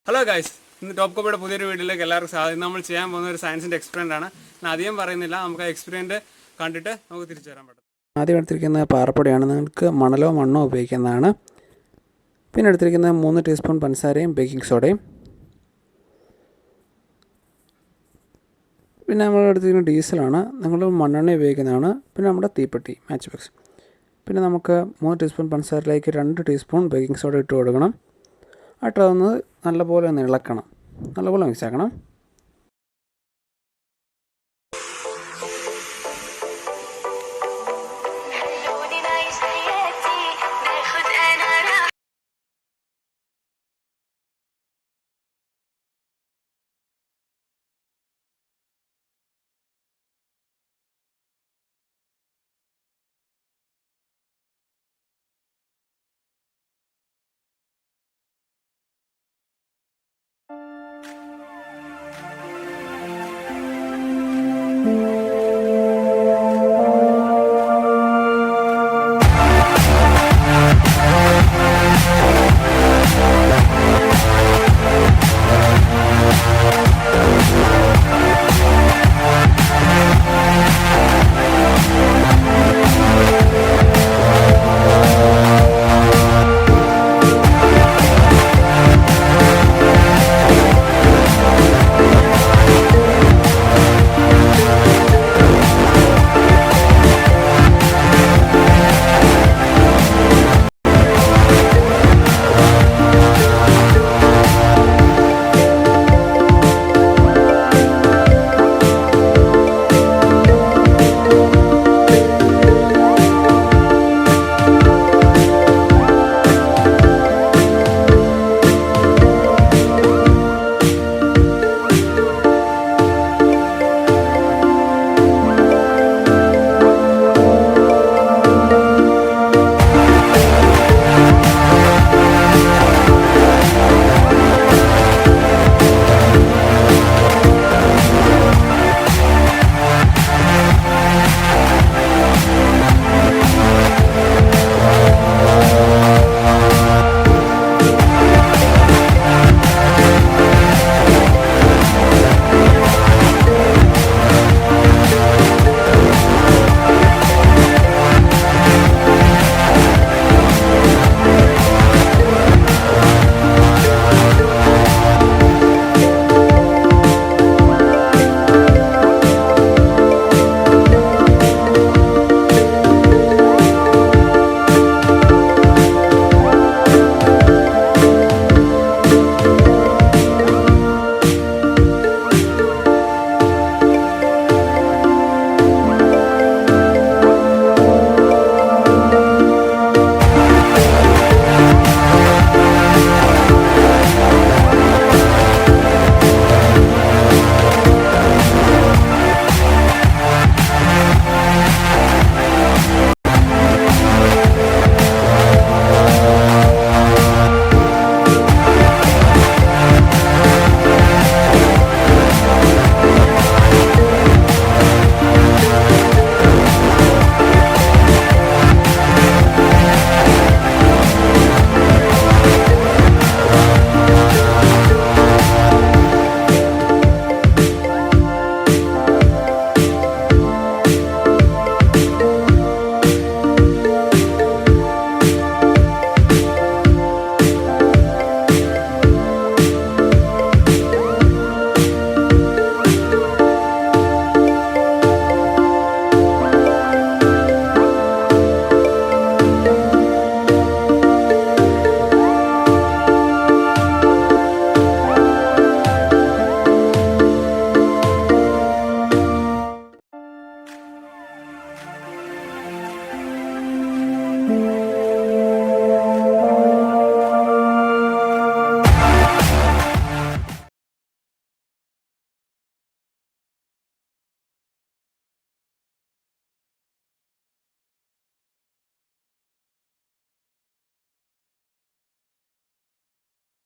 Hello guys, ഇന്ന് top കോപ്പിയുടെ പുതിയൊരു വീഡിയോയിലേക്ക് എല്ലാവർക്കും സ്വാഗതം. നമ്മൾ ചെയ്യാൻ പോകുന്ന ഒരു സയൻസിൻ്റെ എക്സ്പെരിമെൻ്റ് ആണ്. ഞാൻ അധികം പറയുന്നില്ല, നമുക്ക് ആ എക്സ്പെരിമെൻ്റ് കണ്ടിട്ട് നമുക്ക് തിരിച്ചു വരാൻ പറ്റും. ആദ്യം എടുത്തിരിക്കുന്ന പാറപ്പൊടിയാണ്. നിങ്ങൾക്ക് മണലോ മണ്ണോ ഉപയോഗിക്കുന്നതാണ്. പിന്നെ എടുത്തിരിക്കുന്നത് 3 ടീസ്പൂൺ പഞ്ചസാരയും ബേക്കിംഗ് സോഡയും. പിന്നെ നമ്മൾ എടുത്തിരിക്കുന്ന ഡീസലാണ്. നിങ്ങൾ മണ്ണെണ്ണ ഉപയോഗിക്കുന്നതാണ്. പിന്നെ നമ്മുടെ തീപ്പെട്ടി മാച്ച് ബോക്സ്. പിന്നെ നമുക്ക് 3 ടീസ്പൂൺ പഞ്ചസാരയിലേക്ക് 2 ടീസ്പൂൺ ബേക്കിംഗ് സോഡ ഇട്ട് കൊടുക്കണം. അതൊന്ന് നല്ലപോലെ ഒന്ന് ഇളക്കണം, നല്ലപോലെ മിക്സ് ആക്കണം.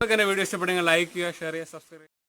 നിങ്ങൾക്ക് എൻ്റെ വീഡിയോ ഇഷ്ടപ്പെടുമെങ്കിൽ ലൈക്ക് ചെയ്യുക, ഷെയർ ചെയ്യുക, സബ്സ്ക്രൈബ് ചെയ്യുക.